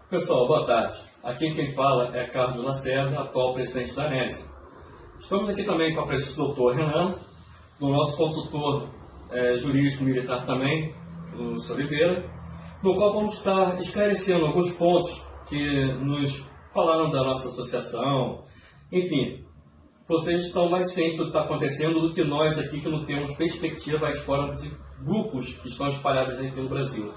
Pessoal, boa tarde. Aqui quem fala é Carlos Lacerda, atual presidente da ANESE. Estamos aqui também com a presença do Dr. Renan, do nosso consultor jurídico militar também, o Sr. Oliveira, no qual vamos estar esclarecendo alguns pontos que nos falaram da nossa associação. Enfim, vocês estão mais cientes do que está acontecendo do que nós aqui, que não temos perspectiva fora de grupos que estão espalhados aí pelo Brasil.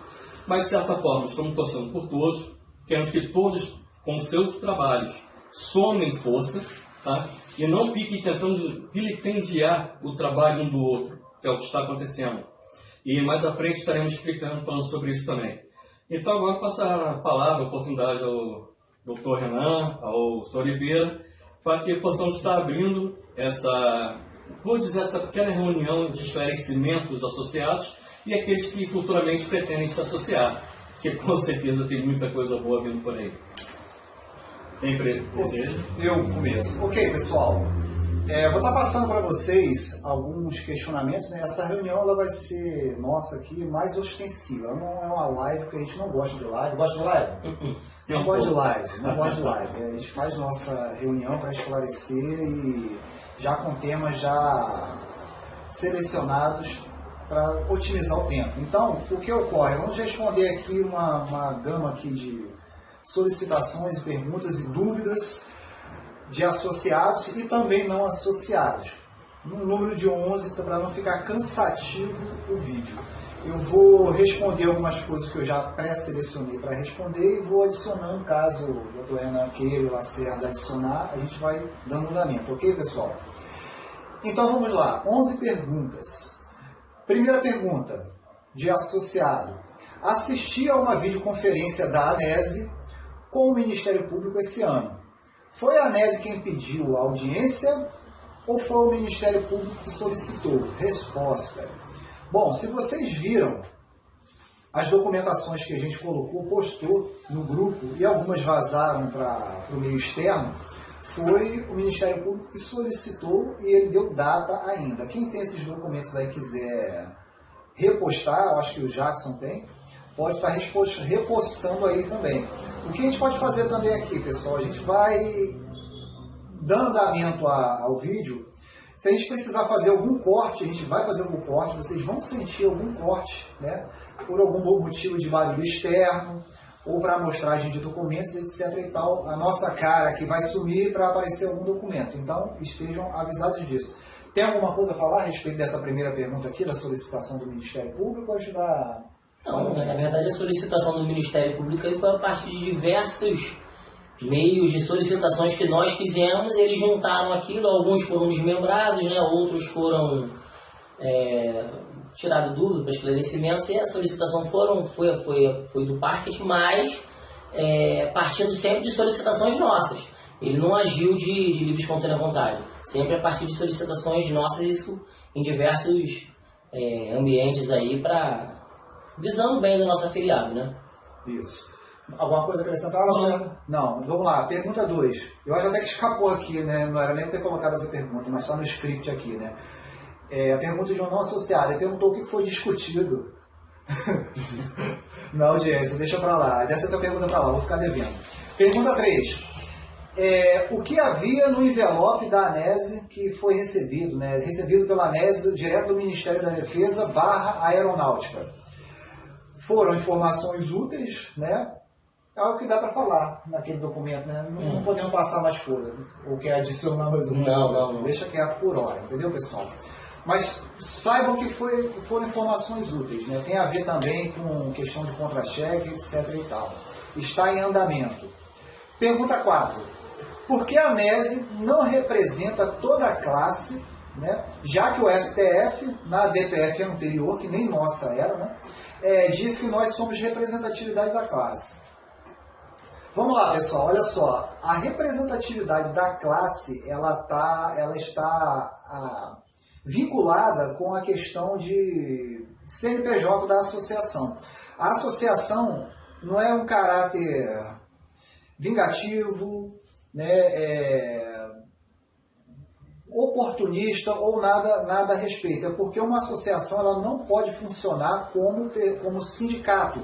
Mas, de certa forma, estamos torcendo por todos, queremos que todos, com seus trabalhos, somem força, tá? E não fiquem tentando vilipendiar o trabalho um do outro, que é o que está acontecendo. E mais à frente estaremos explicando, falando sobre isso também. Então, agora passar a palavra, a oportunidade ao Dr. Renan, ao Sr. Oliveira, para que possamos estar abrindo essa pequena reunião de esclarecimento dos associados e aqueles que futuramente pretendem se associar, que com certeza tem muita coisa boa vindo por aí. Tem desejo? Eu começo. Ok, pessoal. Vou estar passando para vocês alguns questionamentos, né? Essa reunião ela vai ser nossa aqui mais ostensiva. Ela não é uma live, porque a gente não gosta de live. Gosta de live? Não gosta de live, não gosta de live. A gente faz nossa reunião para esclarecer e já com temas já selecionados para otimizar o tempo. Então, o que ocorre? Vamos responder aqui uma gama aqui de solicitações, perguntas e dúvidas de associados e também não associados. Um número de 11 para não ficar cansativo o vídeo. Eu vou responder algumas coisas que eu já pré-selecionei para responder e vou adicionando, caso o Dr. Renan queira o Lacerda adicionar, a gente vai dando andamento, ok, pessoal? Então vamos lá, 11 perguntas. Primeira pergunta, de associado. Assisti a uma videoconferência da ANESE com o Ministério Público esse ano. Foi a ANESE quem pediu a audiência ou foi o Ministério Público que solicitou? Resposta. Bom, se vocês viram as documentações que a gente colocou, postou no grupo e algumas vazaram para o meio externo, foi o Ministério Público que solicitou e ele deu data ainda. Quem tem esses documentos aí quiser repostar, eu acho que o Jackson tem, pode estar repostando aí também. O que a gente pode fazer também aqui, pessoal, a gente vai dando andamento ao vídeo. Se a gente precisar fazer algum corte, a gente vai fazer algum corte, vocês vão sentir algum corte, né? Por algum motivo de barulho externo, ou para amostragem de documentos, etc. e tal. A nossa cara aqui vai sumir para aparecer algum documento. Então, estejam avisados disso. Tem alguma coisa a falar a respeito dessa primeira pergunta aqui, da solicitação do Ministério Público? Ou ajudar? Não, na verdade a solicitação do Ministério Público aí foi a partir de diversos meios de solicitações que nós fizemos, eles juntaram aquilo, alguns foram desmembrados, né, outros foram tirados dúvidas para esclarecimentos, e a solicitação foi do parquet, mas partindo sempre de solicitações nossas. Ele não agiu de livre e espontânea vontade, sempre a partir de solicitações nossas, isso em diversos ambientes aí, visando bem do nosso afiliado, né? Isso. Alguma coisa a acrescentar, Lacerda? Não, vamos lá. Pergunta 2. Eu acho até que escapou aqui, né? Não era nem ter colocado essa pergunta, mas está no script aqui, né? A pergunta de um não associado. Ele perguntou o que foi discutido na audiência. Deixa para lá. Deixa essa pergunta para lá, vou ficar devendo. Pergunta 3. O que havia no envelope da ANESE que foi recebido, né? Recebido pela ANESE direto do Ministério da Defesa / Aeronáutica? Foram informações úteis, né? É o que dá para falar naquele documento, né? Não podemos passar mais coisa, ou quer adicionar mais uma. Não. Deixa quieto por hora, entendeu, pessoal? Mas saibam que foram informações úteis, né? Tem a ver também com questão de contra-cheque, etc. e tal. Está em andamento. Pergunta 4. Por que a ANESE não representa toda a classe, né? Já que o STF, na DPF anterior, que nem nossa era, né? Diz que nós somos representatividade da classe. Vamos lá, pessoal, olha só. A representatividade da classe, ela está vinculada com a questão de CNPJ da associação. A associação não é um caráter vingativo, né, oportunista ou nada a respeito. É porque uma associação ela não pode funcionar como sindicato.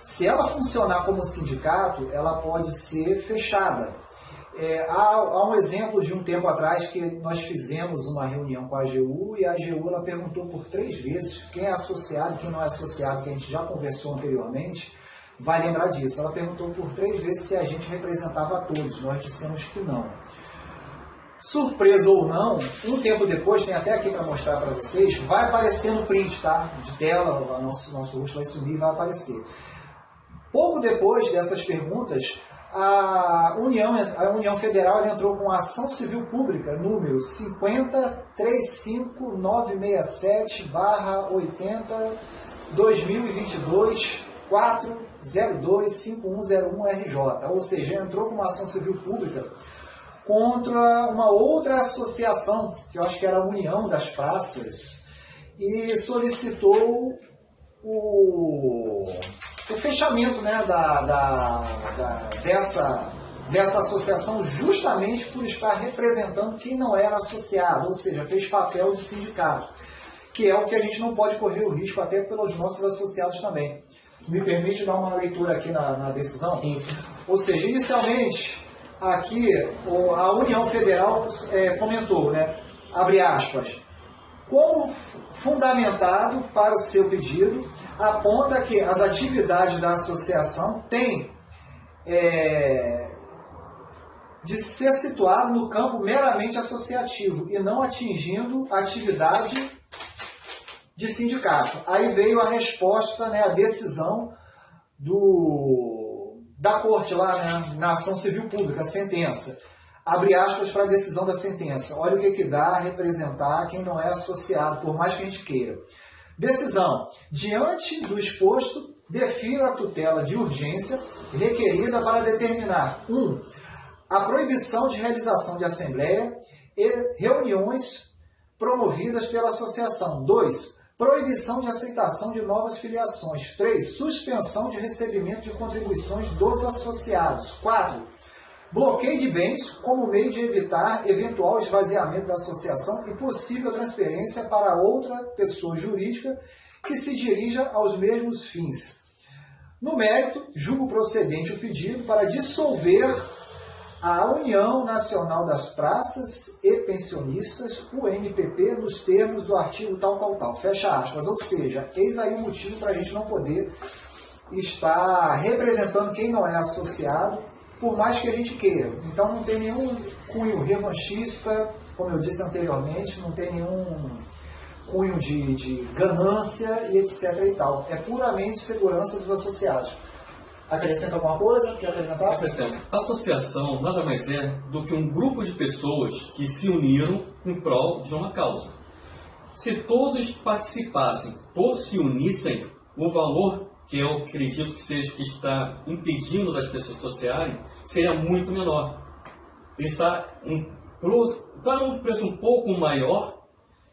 Se ela funcionar como sindicato, ela pode ser fechada. Há um exemplo de um tempo atrás que nós fizemos uma reunião com a AGU e a AGU ela perguntou por 3 vezes quem é associado, quem não é associado, que a gente já conversou anteriormente, vai lembrar disso. Ela perguntou por 3 vezes se a gente representava a todos, nós dissemos que não. Surpresa ou não, um tempo depois, tem até aqui para mostrar para vocês, vai aparecer no print, tá? De tela, o nosso rosto vai sumir e vai aparecer. Pouco depois dessas perguntas, a União Federal ela entrou com a ação civil pública número 50.35967/2022-402-5101-RJ, ou seja, entrou com uma ação civil pública contra uma outra associação, que eu acho que era a União das Praças, e solicitou o fechamento, né, dessa associação justamente por estar representando quem não era associado, ou seja, fez papel de sindicato, que é o que a gente não pode correr o risco até pelos nossos associados também. Me permite dar uma leitura aqui na decisão? Sim. Ou seja, inicialmente, aqui a União Federal comentou, né, abre aspas, como fundamentado para o seu pedido, aponta que as atividades da associação têm de ser situado no campo meramente associativo e não atingindo a atividade de sindicato. Aí veio a resposta, né, a decisão da corte lá, né, na ação civil pública, a sentença. Abre aspas para a decisão da sentença. Olha o que dá a representar quem não é associado, por mais que a gente queira. Decisão. Diante do exposto, defiro a tutela de urgência requerida para determinar 1. A proibição de realização de assembleia e reuniões promovidas pela associação. 2. Proibição de aceitação de novas filiações. 3. Suspensão de recebimento de contribuições dos associados. 4. Bloqueio de bens como meio de evitar eventual esvaziamento da associação e possível transferência para outra pessoa jurídica que se dirija aos mesmos fins. No mérito, julgo procedente o pedido para dissolver a União Nacional das Praças e Pensionistas, UNPP, nos termos do artigo tal. Fecha aspas. Ou seja, eis aí o motivo para a gente não poder estar representando quem não é associado, por mais que a gente queira. Então não tem nenhum cunho revanchista, como eu disse anteriormente, não tem nenhum cunho de ganância e etc. e tal. É puramente segurança dos associados. Acrescenta alguma coisa? Quer acrescentar? Acrescento. Associação nada mais é do que um grupo de pessoas que se uniram em prol de uma causa. Se todos participassem, todos se unissem, o valor que eu acredito que seja que está impedindo das pessoas associarem, seria muito menor. Está um preço um pouco maior,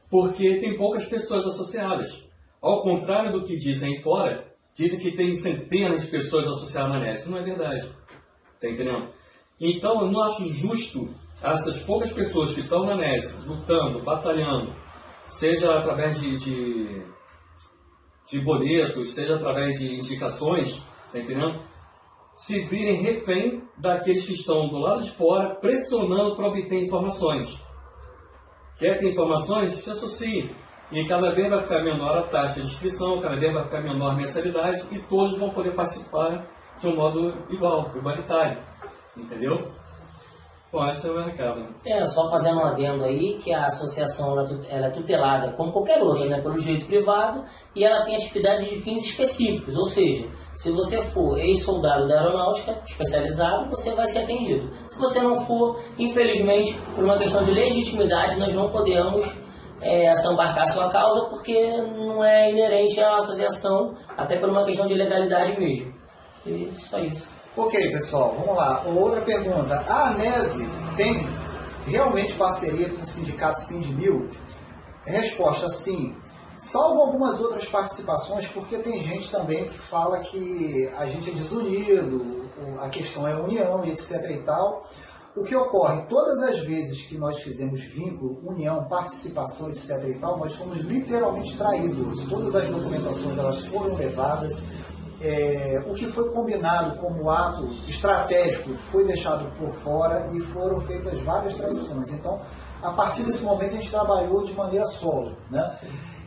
porque tem poucas pessoas associadas. Ao contrário do que dizem aí fora, dizem que tem centenas de pessoas associadas na ANES. Isso não é verdade. Está entendendo? Então, eu não acho justo essas poucas pessoas que estão na ANES, lutando, batalhando, seja através de boletos, seja através de indicações, tá entendendo? Se virem refém daqueles que estão do lado de fora, pressionando para obter informações. Quer ter informações? Se associe. E cada vez vai ficar menor a taxa de inscrição, cada vez vai ficar menor a mensalidade e todos vão poder participar de um modo igualitário. Entendeu? Bom, esse é o meu recado. Só fazendo um adendo aí, que a associação ela é tutelada como qualquer outra, né, pelo direito privado, e ela tem atividades de fins específicos, ou seja, se você for ex-soldado da aeronáutica, especializado, você vai ser atendido. Se você não for, infelizmente, por uma questão de legitimidade, nós não podemos embarcar a sua causa, porque não é inerente à associação, até por uma questão de legalidade mesmo. E só isso. Ok, pessoal, vamos lá. Outra pergunta. A ANESE tem realmente parceria com o sindicato Sindmil? Resposta, sim. Salvo algumas outras participações, porque tem gente também que fala que a gente é desunido, a questão é união e etc e tal. O que ocorre? Todas as vezes que nós fizemos vínculo, união, participação, etc e tal, nós fomos literalmente traídos. Todas as documentações elas foram levadas, o que foi combinado como ato estratégico foi deixado por fora e foram feitas várias traições. Então, a partir desse momento, a gente trabalhou de maneira solo, né?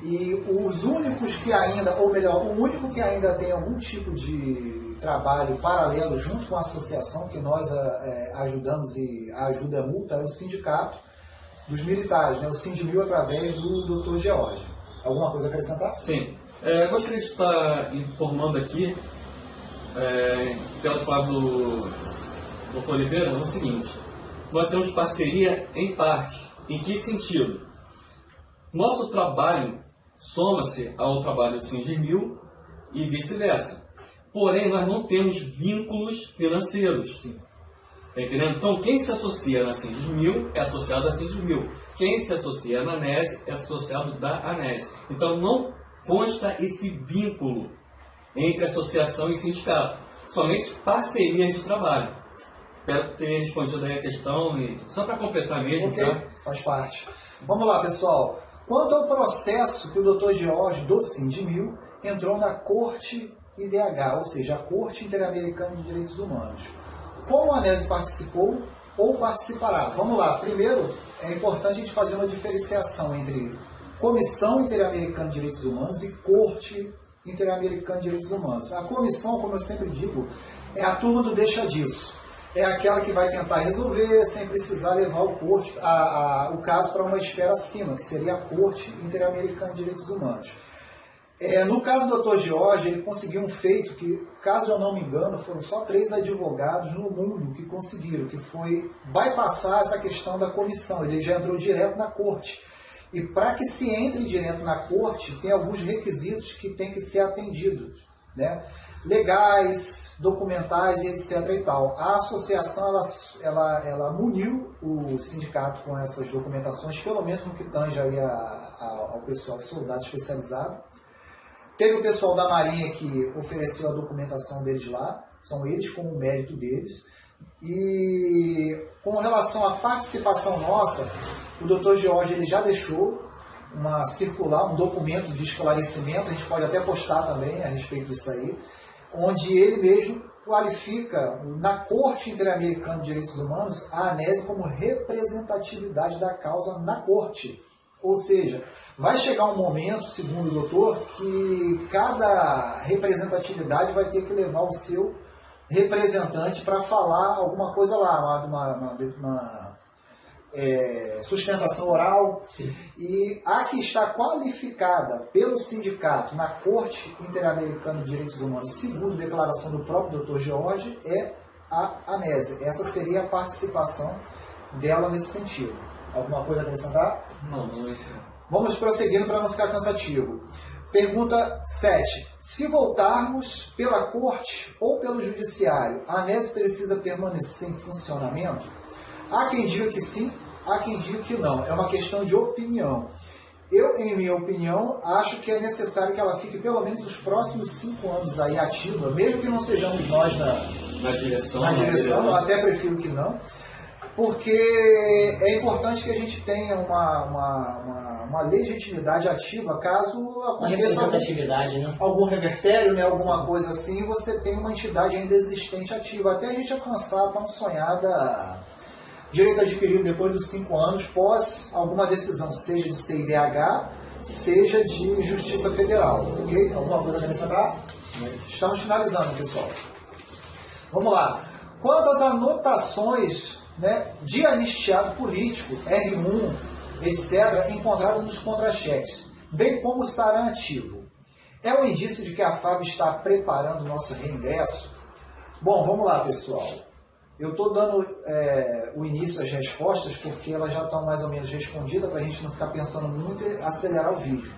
E os únicos que ainda, ou melhor, o único que ainda tem algum tipo de trabalho paralelo junto com a associação, que nós ajudamos e a ajuda é multa, é o sindicato dos militares, né? O Sindmil, através do Dr. George. Alguma coisa a acrescentar? Sim. Gostaria de estar informando aqui, pelas palavras do Dr. Oliveira, o seguinte: nós temos parceria em parte. Em que sentido? Nosso trabalho soma-se ao trabalho do Sindmil e vice-versa. Porém, nós não temos vínculos financeiros. Sim. Tá entendendo? Então, quem se associa na Sindmil é associado à Sindmil. Quem se associa na ANESE é associado da ANESE. Então, não consta esse vínculo entre associação e sindicato. Somente parcerias de trabalho. Espero ter respondido aí a questão, e só para completar mesmo. Ok, tá? faz parte. Vamos lá, pessoal. Quanto ao processo que o Dr. George do Sindmil entrou na Corte IDH, ou seja, a Corte Interamericana de Direitos Humanos. Como a ANESE participou ou participará? Vamos lá. Primeiro, é importante a gente fazer uma diferenciação entre Comissão Interamericana de Direitos Humanos e Corte Interamericana de Direitos Humanos. A comissão, como eu sempre digo, é a turma do deixa disso. É aquela que vai tentar resolver sem precisar levar o caso para uma esfera acima, que seria a Corte Interamericana de Direitos Humanos. No caso do Dr. George, ele conseguiu um feito que, caso eu não me engano, foram só 3 advogados no mundo que conseguiram, que foi bypassar essa questão da comissão. Ele já entrou direto na corte. E para que se entre direto na corte, tem alguns requisitos que têm que ser atendidos, né? Legais, documentais e etc. e tal. A associação ela muniu o sindicato com essas documentações, pelo menos no que tange aí ao pessoal soldado especializado. Teve o pessoal da Marinha que ofereceu a documentação deles lá, são eles com o mérito deles. E com relação à participação nossa, o Dr. George ele já deixou uma circular, um documento de esclarecimento, a gente pode até postar também a respeito disso aí, onde ele mesmo qualifica na Corte Interamericana de Direitos Humanos a ANESE como representatividade da causa na Corte. Ou seja, vai chegar um momento, segundo o doutor, que cada representatividade vai ter que levar o seu representante para falar alguma coisa lá, uma sustentação oral. Sim. E a que está qualificada pelo sindicato na Corte Interamericana de Direitos Humanos, segundo declaração do próprio Dr. George, é a ANESE. Essa seria a participação dela nesse sentido. Alguma coisa a acrescentar? Não. Vamos prosseguindo para não ficar cansativo. Pergunta 7. Se voltarmos pela corte ou pelo judiciário, a ANESE precisa permanecer em funcionamento? Há quem diga que sim, há quem diga que não. É uma questão de opinião. Eu, em minha opinião, acho que é necessário que ela fique pelo menos os próximos 5 anos aí ativa, mesmo que não sejamos nós na direção, eu até prefiro que não, porque é importante que a gente tenha uma legitimidade ativa caso aconteça algum revertério, né, alguma coisa assim, você tem uma entidade ainda existente ativa, até a gente alcançar a tão sonhada direito adquirido depois dos 5 anos, pós alguma decisão, seja de CIDH, seja de Justiça Federal. Ok? Alguma coisa a acrescentar? Estamos finalizando, pessoal. Vamos lá. Quanto às anotações, né, de anistiado político, R1, etc., encontradas nos contra-cheques, bem como o saram ativo, é um indício de que a FAB está preparando o nosso reingresso? Bom, vamos lá, pessoal. Eu estou dando o início às respostas porque elas já estão mais ou menos respondidas para a gente não ficar pensando muito e acelerar o vídeo.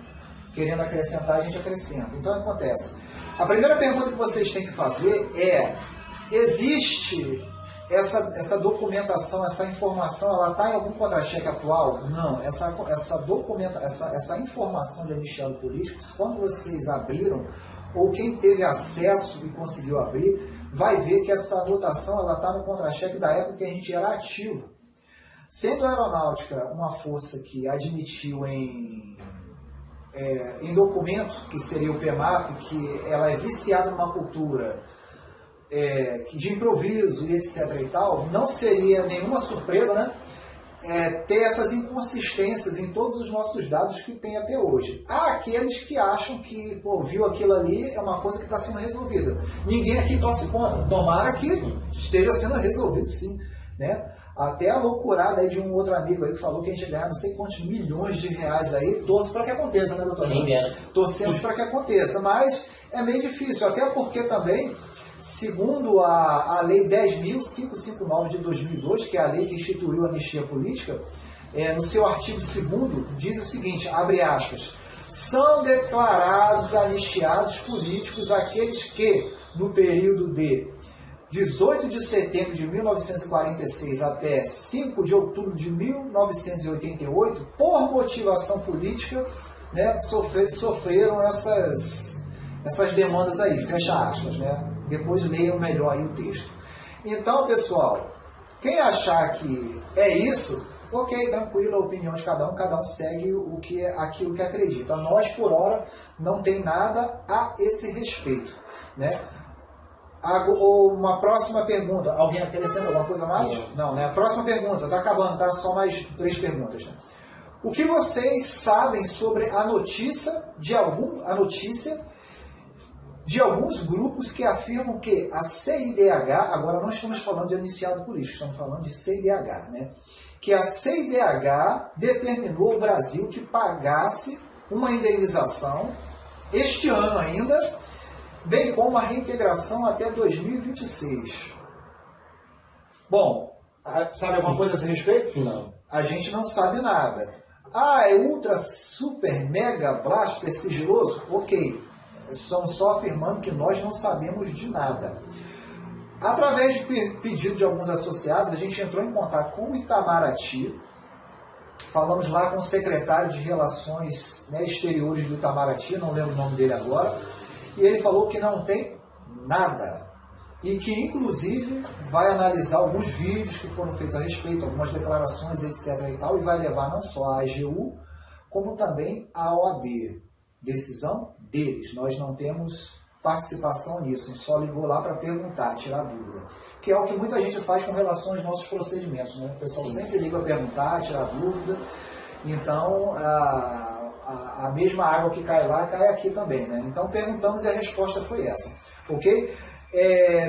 Querendo acrescentar, a gente acrescenta. Então, acontece. A primeira pergunta que vocês têm que fazer é: existe essa documentação, essa informação, ela está em algum contra-cheque atual? Não. Essa informação de anistiado político, quando vocês abriram, ou quem teve acesso e conseguiu abrir, vai ver que essa anotação está no contra-cheque da época que a gente era ativo. Sendo a aeronáutica uma força que admitiu em em documento, que seria o PMAP, que ela é viciada numa cultura de improviso e etc. e tal, não seria nenhuma surpresa, né? Ter essas inconsistências em todos os nossos dados que tem até hoje. Há aqueles que acham que, viu aquilo ali, é uma coisa que está sendo resolvida. Ninguém aqui torce contra. Tomara que esteja sendo resolvido, sim, né? Até a loucurada aí de um outro amigo aí que falou que a gente ganha não sei quantos milhões de reais aí, torço para que aconteça, né, doutor? Torcemos para que aconteça, mas é meio difícil, até porque também, segundo a Lei 10.559 de 2002, que é a lei que instituiu a anistia política, no seu artigo 2º, diz o seguinte, abre aspas, são declarados anistiados políticos aqueles que, no período de 18 de setembro de 1946 até 5 de outubro de 1988, por motivação política, né, sofreram essas demandas aí, fecha aspas, né? Depois leiam melhor aí o texto. Então, pessoal, quem achar que é isso, ok, tranquilo, a opinião de cada um segue aquilo que acredita. Nós, por hora, não tem nada a esse respeito, né? Uma próxima pergunta. Alguém acrescenta alguma coisa a mais? Não, né? A próxima pergunta, está acabando, tá? Só mais 3 perguntas. Né? O que vocês sabem sobre a notícia de alguns grupos que afirmam que a CIDH, agora não estamos falando de iniciado político, estamos falando de CIDH, né? Que a CIDH determinou ao Brasil que pagasse uma indenização este ano ainda, bem como a reintegração até 2026. Bom, sabe alguma coisa a esse respeito? Não. A gente não sabe nada. É ultra, super, mega, blaster, sigiloso? Ok. Estamos só afirmando que nós não sabemos de nada. Através de pedido de alguns associados, a gente entrou em contato com o Itamaraty, falamos lá com o secretário de Relações, né, Exteriores do Itamaraty, não lembro o nome dele agora, e ele falou que não tem nada. E que, inclusive, vai analisar alguns vídeos que foram feitos a respeito, algumas declarações, etc. e tal, e vai levar não só a AGU, como também a OAB. Decisão deles. Nós não temos participação nisso. A gente só ligou lá para perguntar, tirar dúvida. Que é o que muita gente faz com relação aos nossos procedimentos, né? O pessoal sempre liga para perguntar, tirar dúvida. Então, a mesma água que cai lá, cai aqui também, né? Então, perguntamos e a resposta foi essa. Ok?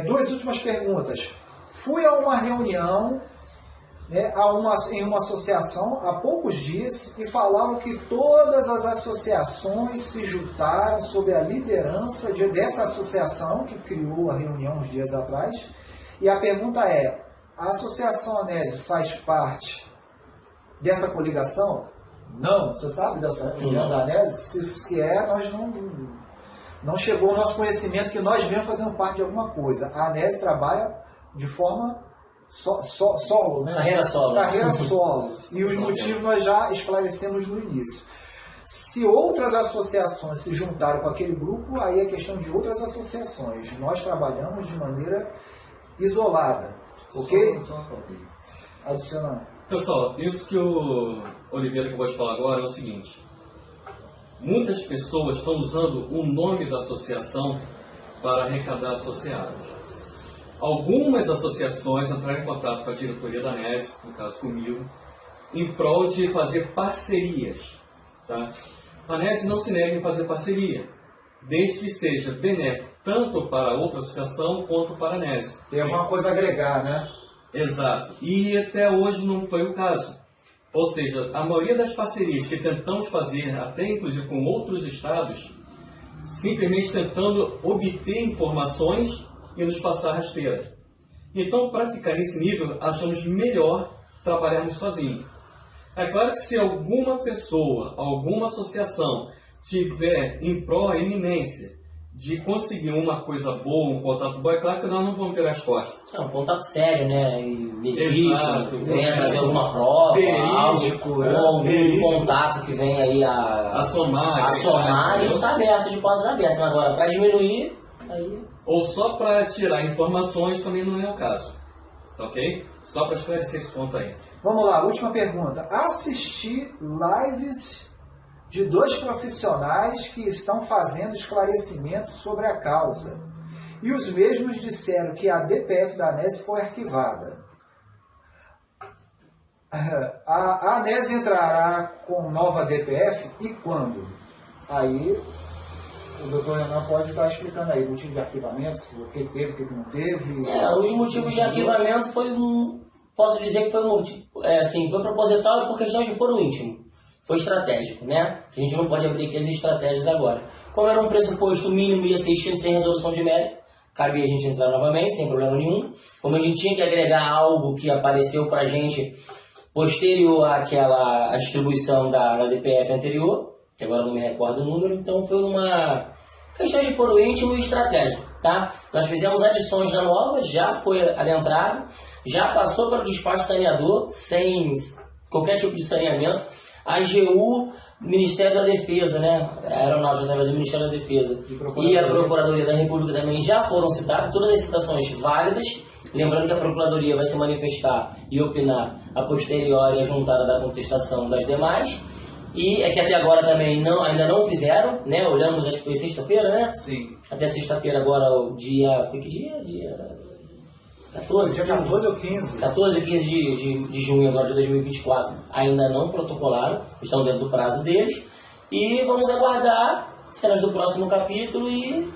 2 últimas perguntas. Fui a uma reunião, né, em uma associação há poucos dias e falaram que todas as associações se juntaram sob a liderança dessa associação que criou a reunião uns dias atrás. E a pergunta é, a Associação Anésio faz parte dessa coligação? Não. Você sabe dessa reunião da Anésio? Se nós não chegou ao nosso conhecimento que nós mesmos fazemos parte de alguma coisa. A Anésio trabalha de forma solo, né? Carreira solo. Carreira solo. E os motivos nós já esclarecemos no início. Se outras associações se juntaram com aquele grupo, aí é questão de outras associações. Nós trabalhamos de maneira isolada. Ok? Adicionando. Pessoal, isso que o Oliveira acabou de falar agora é o seguinte. Muitas pessoas estão usando o nome da associação para arrecadar associados. Algumas associações entraram em contato com a diretoria da Anésio, no caso comigo, em prol de fazer parcerias. Tá? A Anésio não se nega em fazer parceria, desde que seja benéfico tanto para outra associação quanto para a Anésio. Tem alguma coisa a agregar, né? Exato. E até hoje não foi o caso. Ou seja, a maioria das parcerias que tentamos fazer, até inclusive com outros estados, simplesmente tentando obter informações e nos passar rasteira. Então, para ficar nesse nível, achamos melhor trabalharmos sozinhos. É claro que se alguma pessoa, alguma associação tiver em proeminência de conseguir uma coisa boa, um contato bom, é claro que nós não vamos virar as costas. É um contato sério, né? E legítimo, venha trazer é. alguma prova, Verídico, ou algum contato que venha aí a somar, a gente está aberto, de portas abertas. Agora, para diminuir, aí... Ou só para tirar informações também não é o caso. Tá ok? Só para esclarecer esse ponto aí. Vamos lá, última pergunta. Assistir lives de 2 profissionais que estão fazendo esclarecimentos sobre a causa. E os mesmos disseram que a DPF da ANES foi arquivada. A ANES entrará com nova DPF e quando? Aí o doutor Renan pode estar explicando aí o motivo de arquivamento, o que teve, o que não teve. Os motivos de arquivamento posso dizer que foi foi proposital e por questão de foro íntimo. Foi estratégico, né? Que a gente não pode abrir aqui as estratégias agora. Como era um pressuposto mínimo ia ser extinto sem resolução de mérito, cabia a gente entrar novamente, sem problema nenhum. Como a gente tinha que agregar algo que apareceu para a gente posterior à distribuição da DPF anterior, que agora não me recordo o número, então foi uma questão de foro íntimo e estratégia, tá? Nós fizemos adições na nova, já foi adentrado, já passou para o despacho saneador, sem qualquer tipo de saneamento. A AGU, Ministério da Defesa, né? A Aeronáutica através do Ministério da Defesa e a Procuradoria da República também já foram citadas, todas as citações válidas. Lembrando que a Procuradoria vai se manifestar e opinar a posteriori a juntada da contestação das demais. E é que até agora também ainda não fizeram, né? Olhamos, acho que foi sexta-feira, né? Sim. Até sexta-feira agora, o dia... Foi que dia? Dia 14? Dia 14 ou 15. 14 e 15 de junho agora de 2024. Ainda não protocolaram, estão dentro do prazo deles. E vamos aguardar cenas do próximo capítulo e...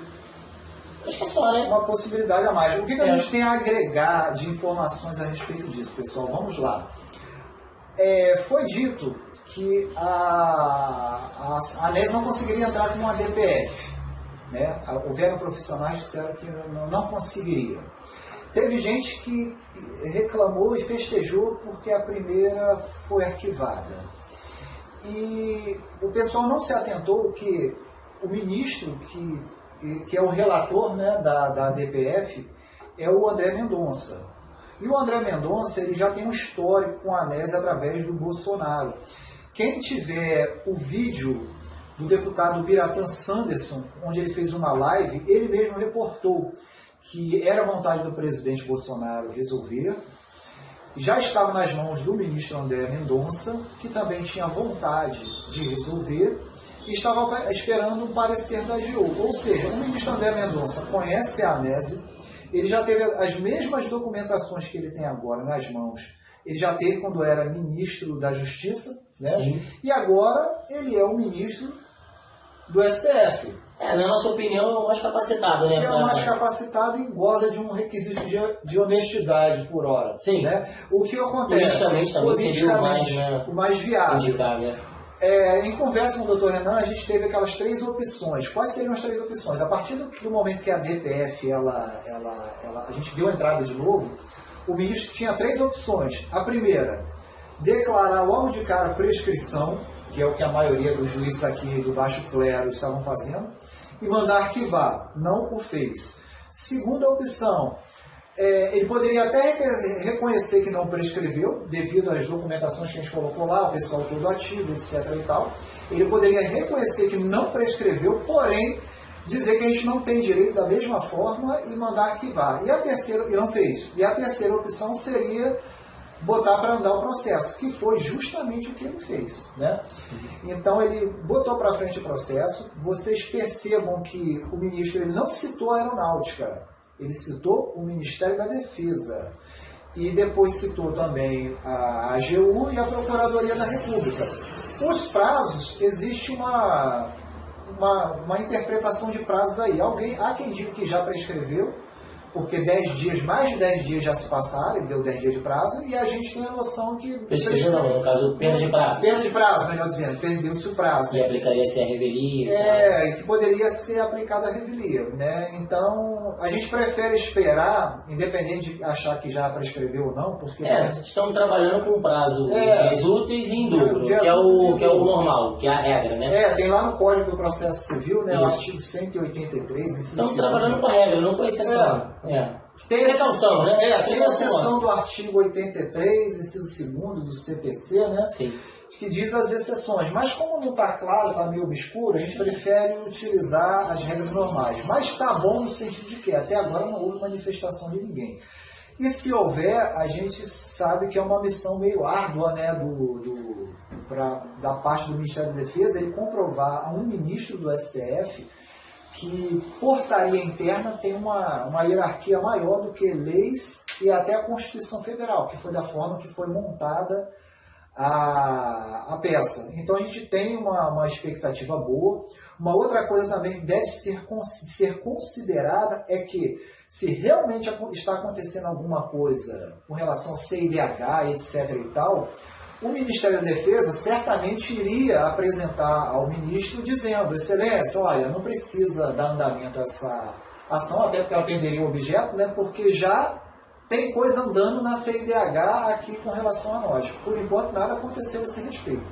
Acho que é só, né? Uma possibilidade a mais. O que a gente tem a agregar de informações a respeito disso, pessoal? Vamos lá. Foi dito que a ANES não conseguiria entrar com uma DPF. Né? Houveram profissionais que disseram que não conseguiria. Teve gente que reclamou e festejou porque a primeira foi arquivada. E o pessoal não se atentou que o ministro que é o relator, né, da DPF, é o André Mendonça. E o André Mendonça ele já tem um histórico com a ANES através do Bolsonaro. Quem tiver o vídeo do deputado Biratã Sanderson, onde ele fez uma live, ele mesmo reportou que era vontade do presidente Bolsonaro resolver, já estava nas mãos do ministro André Mendonça, que também tinha vontade de resolver, e estava esperando um parecer da AGU. Ou seja, o ministro André Mendonça conhece a ANES, ele já teve as mesmas documentações que ele tem agora nas mãos, ele já teve quando era ministro da Justiça, né? Sim. E agora ele é o ministro do STF. Na nossa opinião, é o mais capacitado, né? Que é o mais capacitado e goza de um requisito de honestidade por hora. Sim. Né? O que acontece? Politicamente também seria o mais viável. Indicável. Em conversa com o Dr. Renan, a gente teve aquelas 3 opções. Quais seriam as 3 opções? A partir do momento que a DPF, a gente deu a entrada de novo, o ministro tinha 3 opções. A primeira, declarar logo de cara prescrição, que é o que a maioria dos juízes aqui do baixo clero estavam fazendo, e mandar arquivar. Não o fez. Segunda opção, ele poderia até reconhecer que não prescreveu, devido às documentações que a gente colocou lá, o pessoal todo ativo, etc. e tal. Ele poderia reconhecer que não prescreveu, porém, dizer que a gente não tem direito da mesma forma e mandar arquivar. E não fez. E a terceira opção seria botar para andar o processo, que foi justamente o que ele fez. Né? Então ele botou para frente o processo. Vocês percebam que o ministro ele não citou a aeronáutica, ele citou o Ministério da Defesa e depois citou também a AGU e a Procuradoria da República. Os prazos, existe uma interpretação de prazos aí. Há quem diga que já prescreveu, porque 10 dias, mais de 10 dias já se passaram, ele deu 10 dias de prazo, e a gente tem a noção que... Prescreveu não, no caso, perda de prazo. Perda de prazo, melhor dizendo, perdeu-se o prazo. E aplicaria-se a revelia. Que poderia ser aplicada a revelia, né? Então, a gente prefere esperar, independente de achar que já prescreveu ou não, porque... Estamos trabalhando com prazo de dias úteis e em duplo, que é o normal, que é a regra, né? Tem lá no Código do Processo Civil, né, o artigo 183, Estamos trabalhando com a regra, não com exceção. Tem precaução, né? Tem a seção do artigo 83, inciso 2º do CPC, né? Sim. Que diz as exceções. Mas como não está claro, está meio obscuro, a gente prefere utilizar as regras normais. Mas está bom no sentido de que até agora não houve manifestação de ninguém. E se houver, a gente sabe que é uma missão meio árdua, né, da parte do Ministério da Defesa, ele comprovar a um ministro do STF que portaria interna tem uma hierarquia maior do que leis e até a Constituição Federal, que foi da forma que foi montada a peça. Então a gente tem uma expectativa boa. Uma outra coisa também que deve ser considerada é que se realmente está acontecendo alguma coisa com relação a CIDH, etc. e tal, o Ministério da Defesa certamente iria apresentar ao ministro dizendo: Excelência, olha, não precisa dar andamento a essa ação, até porque ela perderia o objeto, né, porque já tem coisa andando na CIDH aqui com relação a nós. Por enquanto, nada aconteceu a esse respeito.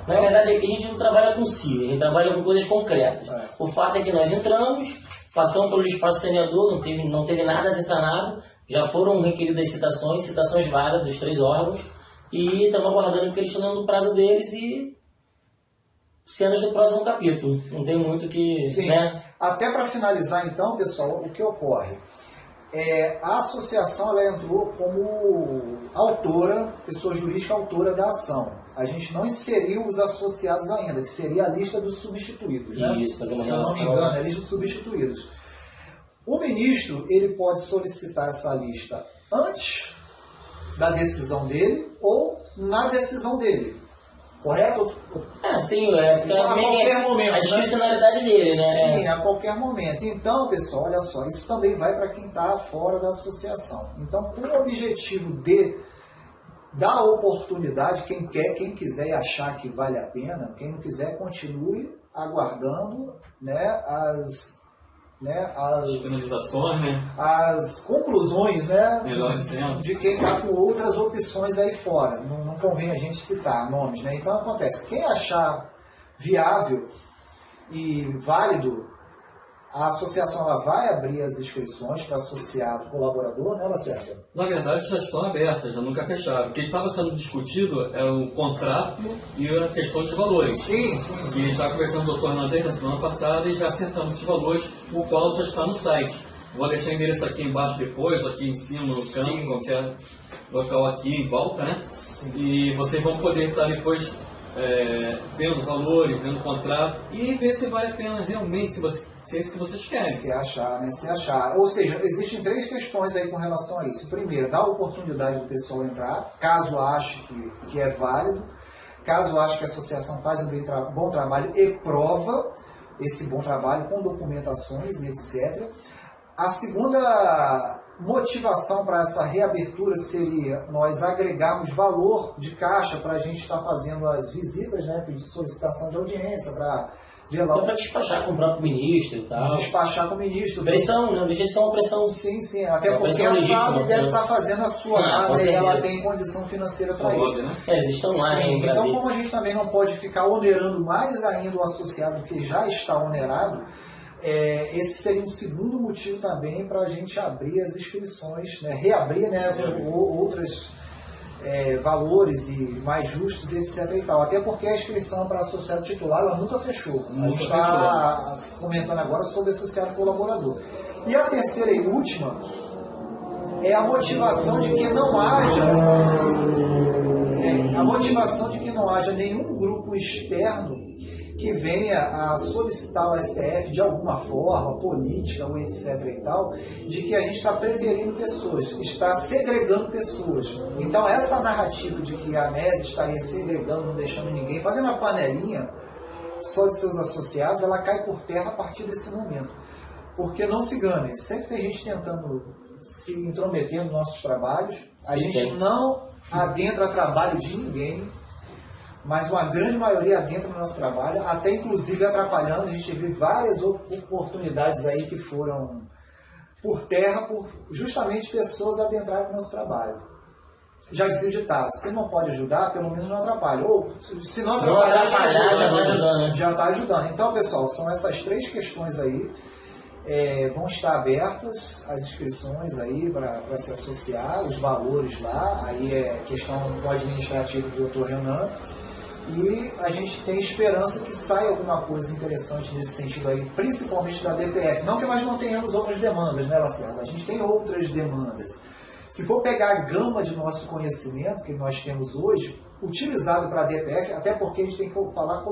Na verdade, aqui a gente não trabalha com si, a gente trabalha com coisas concretas. O fato é que nós entramos, passamos pelo espaço saneador, não teve nada a ser sanado, já foram requeridas citações várias dos 3 órgãos, e estamos aguardando porque eles estão dando o prazo deles e cenas do próximo capítulo. Não tem muito que... Sim. Né? Até para finalizar, então, pessoal, o que ocorre? A associação ela entrou como autora, pessoa jurídica autora da ação. A gente não inseriu os associados ainda, que seria a lista dos substituídos. Né? Isso, fazer uma se eu não me engano, é a lista dos substituídos. O ministro ele pode solicitar essa lista antes da decisão dele ou na decisão dele. Correto? Sim, fica a qualquer momento. A discricionalidade dele, né? Sim, a qualquer momento. Então, pessoal, olha só, isso também vai para quem está fora da associação. Então, com o objetivo de dar oportunidade, quem quiser e achar que vale a pena, quem não quiser, continue aguardando, né, as finalizações, né? As conclusões, né, Melhor dizendo, de quem está com outras opções aí fora. Não convém a gente citar nomes, né? Então acontece, quem achar viável e válido, a associação ela vai abrir as inscrições para associado colaborador, né, Lacerda? na verdade, já estão abertas, já nunca fecharam. O que estava sendo discutido é o contrato e a questão de valores. Sim. E já conversamos com o Dr. Hernandes na semana passada e já acertamos esses valores, o qual já está no site. Vou deixar o endereço aqui embaixo depois, aqui em cima, no canto, qualquer local aqui em volta, né? Sim. E vocês vão poder estar depois vendo valores, vendo contrato e ver se vale a pena realmente, se é isso que vocês querem. Se achar, né? Se achar. Ou seja, existem 3 questões aí com relação a isso. Primeiro, dar a oportunidade do pessoal entrar, caso ache que é válido, caso ache que a associação faz um bom trabalho e prova esse bom trabalho com documentações e etc. A segunda motivação para essa reabertura seria nós agregarmos valor de caixa para a gente estar fazendo as visitas, né? Pedir solicitação de audiência para ver lá. Para despachar com o próprio ministro e tal. Despachar com o ministro. Pressão, não deixa de ser uma pressão. Sim, até uma porque pressão a legítima, FAB deve né? estar fazendo a sua área e ela tem condição financeira para isso. Né? Eles estão lá, né? Então, como a gente também não pode ficar onerando mais ainda o associado que já está onerado, esse seria um segundo motivo também para a gente abrir as inscrições, né? Reabrir, né, outros valores e mais justos, etc. e tal. Até porque a inscrição para associado titular ela nunca fechou. A gente está comentando agora sobre associado colaborador. E a terceira e última é a motivação de que não haja nenhum grupo externo que venha a solicitar ao STF de alguma forma, política ou etc. e tal, de que a gente está preterindo pessoas, está segregando pessoas. Então essa narrativa de que a ANES estaria segregando, não deixando ninguém, fazendo uma panelinha só de seus associados, ela cai por terra a partir desse momento. Porque não se engane, sempre tem gente tentando se intrometer nos nossos trabalhos, a gente não adentra trabalho de ninguém, mas uma grande maioria adentra no nosso trabalho, até inclusive atrapalhando. A gente viu várias oportunidades aí que foram por terra, por justamente pessoas adentrarem no nosso trabalho. Já dizia o ditado, se não pode ajudar, pelo menos não atrapalha. Ou se não atrapalhar, já está ajudando. Então, pessoal, são essas 3 questões aí. Vão estar abertas as inscrições aí para se associar, os valores lá, aí é questão do administrativo do Dr. Renan. E a gente tem esperança que saia alguma coisa interessante nesse sentido aí, principalmente da DPF. Não que nós não tenhamos outras demandas, né, Lacerda? A gente tem outras demandas. Se for pegar a gama de nosso conhecimento que nós temos hoje, utilizado para a DPF, até porque a gente tem que falar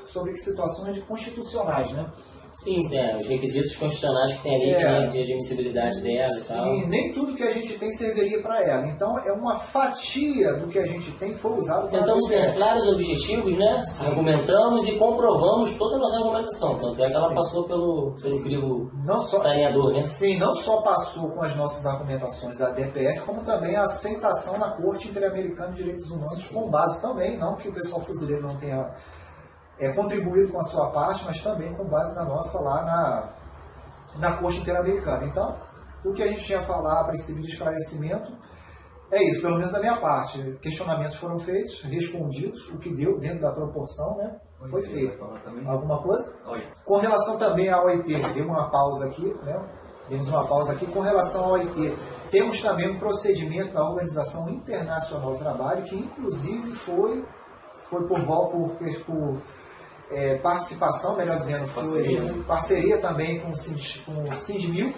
sobre situações constitucionais, né? Sim, os requisitos constitucionais que tem ali, que tem de admissibilidade dela e tal. Sim, nem tudo que a gente tem serviria para ela. Então, é uma fatia do que a gente tem foi usado para Tentamos ser claros e objetivos, né? Argumentamos e comprovamos toda a nossa argumentação. Tanto é que ela passou pelo crivo saneador, né? Sim, não só passou com as nossas argumentações a DPF, como também a aceitação na Corte Interamericana de Direitos Humanos, com base também, não que o pessoal fuzileiro não tenha contribuído com a sua parte, mas também com base na nossa lá na Corte Interamericana. Então, o que a gente tinha a falar a princípio de esclarecimento é isso, pelo menos da minha parte. Questionamentos foram feitos, respondidos, o que deu dentro da proporção, né? Foi feito. Alguma coisa? Com relação também ao OIT, demos uma pausa aqui, né? Demos uma pausa aqui. Com relação ao OIT, temos também um procedimento da Organização Internacional do Trabalho, que inclusive foi por participação, melhor dizendo, foi parceria também com o Sindmil,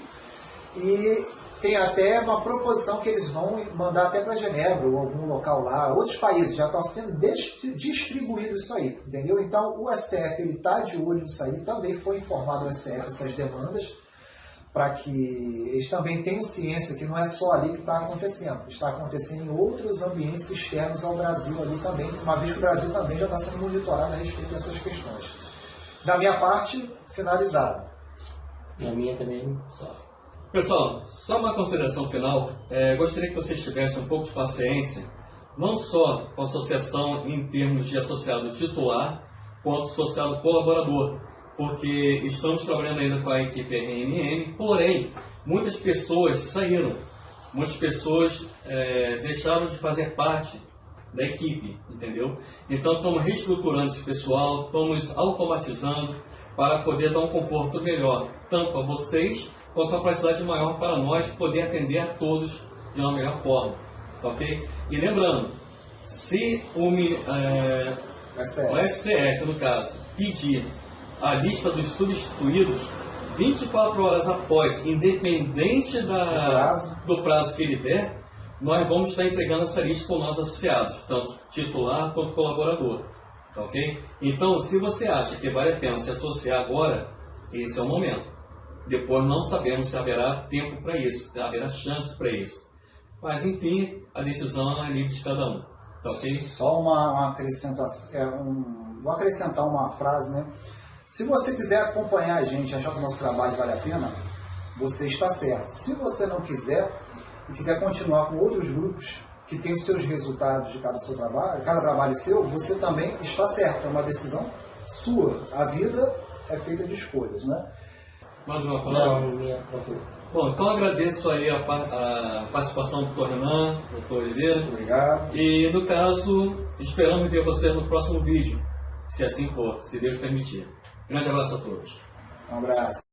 e tem até uma proposição que eles vão mandar até para Genebra ou algum local lá, outros países, já estão sendo distribuído isso aí, entendeu? Então o STF está de olho nisso aí, também foi informado ao STF essas demandas, para que eles também tenham ciência que não é só ali que está acontecendo, está acontecendo em outros ambientes externos ao Brasil ali também, uma vez que o Brasil também já está sendo monitorado a respeito dessas questões. Da minha parte, finalizado. Da minha também, só. Pessoal, só uma consideração final. Gostaria que vocês tivessem um pouco de paciência, não só com a associação em termos de associado titular, quanto associado colaborador, porque estamos trabalhando ainda com a equipe RNN, porém, muitas pessoas saíram, muitas pessoas deixaram de fazer parte da equipe, entendeu? Então, estamos reestruturando esse pessoal, estamos automatizando para poder dar um conforto melhor, tanto a vocês, quanto a capacidade maior para nós poder atender a todos de uma melhor forma, tá ok? E lembrando, se o STF, no caso, pedir a lista dos substituídos 24 horas após, independente do prazo que ele der, nós vamos estar entregando essa lista com nossos associados, tanto titular quanto colaborador, tá ok? Então, se você acha que vale a pena se associar agora, esse é o momento. Depois não sabemos se haverá tempo para isso, se haverá chance para isso. Mas, enfim, a decisão é livre de cada um, tá ok? Só uma acrescentação, vou acrescentar uma frase, né? Se você quiser acompanhar a gente, achar que o nosso trabalho vale a pena, você está certo. Se você não quiser, e quiser continuar com outros grupos que têm os seus resultados de cada trabalho seu, você também está certo. É uma decisão sua. A vida é feita de escolhas, né? Mais uma palavra? Não, minha. Bom, então agradeço aí a participação do Dr. Renan, Dr. Oliveira. Obrigado. E, no caso, esperamos ver você no próximo vídeo, se assim for, se Deus permitir. Grande abraço a todos. Um abraço.